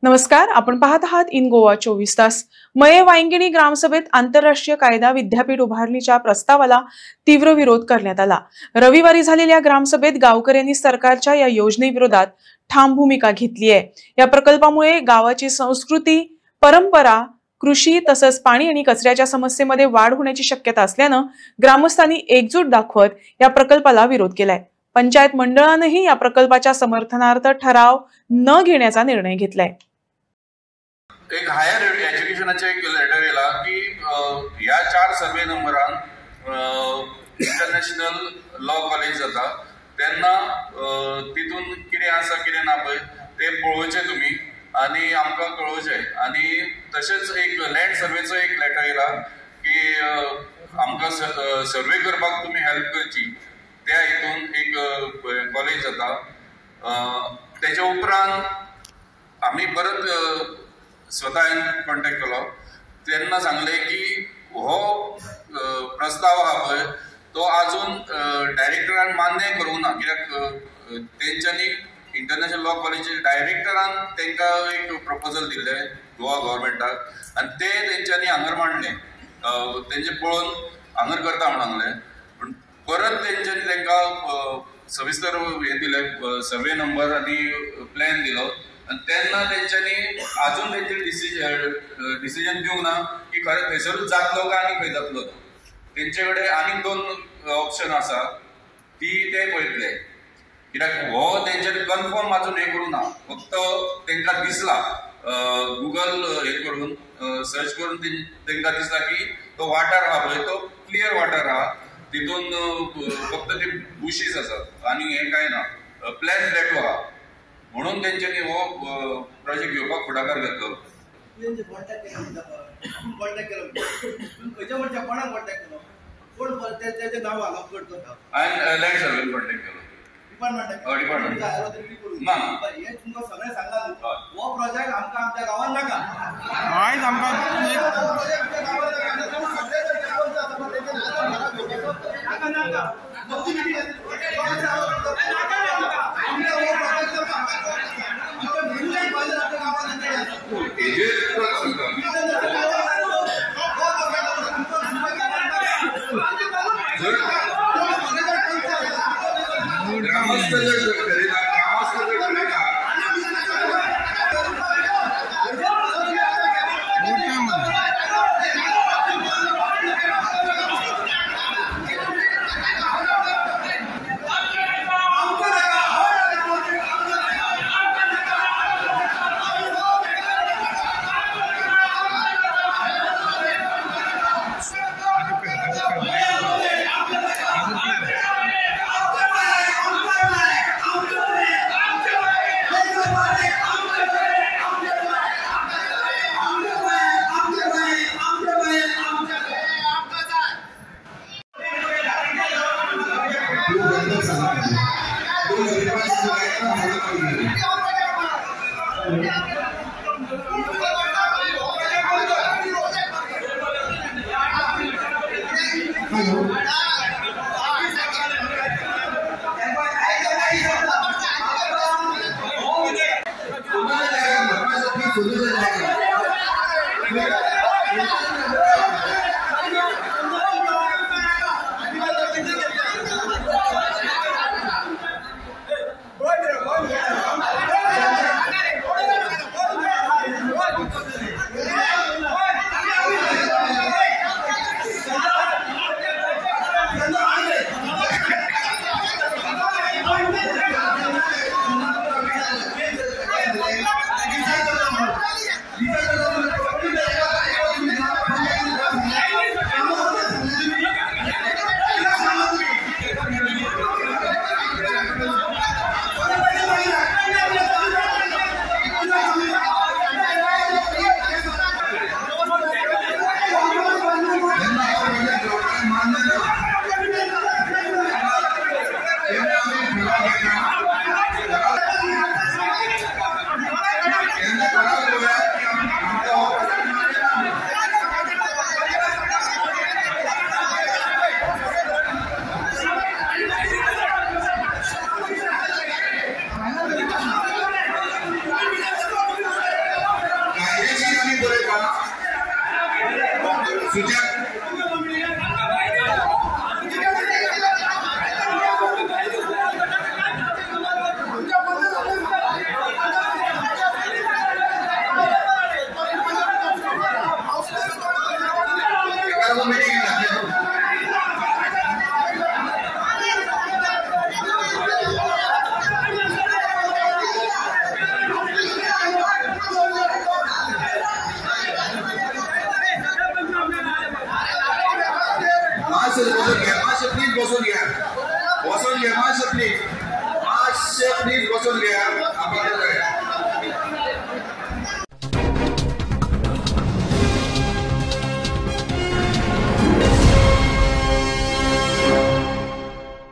नमस्कार, आपण पाहत आहात इन गोवा 24 तास। मये वायंगिणी ग्रामसभेत आंतरराष्ट्रीय कायदा विद्यापीठ उभारणीच्या प्रस्तावाला तीव्र विरोध करण्यात आला। रविवारी झालेल्या ग्रामसभेत गावकऱ्यांनी सरकारच्या या योजनेविरोधात ठाम भूमिका घेतली आहे। या प्रकल्पामुळे गावाची संस्कृती, परंपरा, कृषी तसंच पाणी आणि कचऱ्याच्या समस्येमध्ये वाढ होण्याची शक्यता असल्यानं ग्रामस्थांनी एकजूट दाखवत या प्रकल्पाला विरोध केलाय। पंचायत मंडळानेही या प्रकल्पाच्या समर्थनार्थ ठराव न घेण्याचा निर्णय घेतलाय। एक हायर एज्युकेशनाचे एक लेटर येला की ह्या 4 सर्वे नंबरान इंटरनॅशनल लॉ कॉलेज जाता तेन्ना तितून कितें आसा कितें ना पळय ते पळोवचें तुमी आनी आमकां कळोवचें। आनी तशेंच एक लँड सर्वेचो एक लेटर येला की आमकां सर्वे करपाक तुमी हेल्प करची, त्या हितून एक कॉलेज जाता। तेच्या उपरांत आमी परत स्वतः कॉन्टॅक्ट केलो, तेन्ना सांगले की हो प्रस्ताव आहा पळय तो अजून डायरेक्टरान मान्य करूंक ना, कित्याक तेंच्यांनी इंटरनॅशनल लॉ कॉलेज डायरेक्टरान तांकां एक प्रपोजल दिल्ले गोवा गव्हर्मेंटाक आनी ते तेंच्यांनी हांगर मांडले, तेंचे पळोवन हांगर करता म्हणून सांगले। पूण परत तेंच्यांनी तांकां सविस्तर हे दिले, सर्वे नंबर आनी प्लॅन दिलो आनी तेन्ना तेंच्यांनी अजून तेंचे डिसिजन दिवंक ना की खरें थंयसरूच जातलो काय आनी खंय जातलो। तेंचे कडेन आनीक 2 ऑप्शन आसा, ती ते पळयतले, कित्याक हो तेंच्यांनी कन्फर्म अजून हे करूं ना, फक्त तांकां दिसला गुगल हे करून सर्च करून तांकां दिसला की तो वाठार आहा पळय तो क्लियर वाठार आहा, तितून फक्त ते बुशीस आसात आनी हे कांय ना, प्लॅन फ्लॅटू आहा, म्हणून तेंच्यांनी हो प्रोजेक्ट घेवपाक फुडाकार घेतलो। हांवें लँड सर्वेन कॉन्टॅक्ट केलो, डिपार्टमेंट ना हे तुमकां सगळें सांगला हो प्रोजेक्ट आमकां आमच्या गांवांत नाका, आयज बसून घ्या, मातशे प्लीज बसून घ्या, बसून घ्या, मातशे प्लीज बसून घ्या.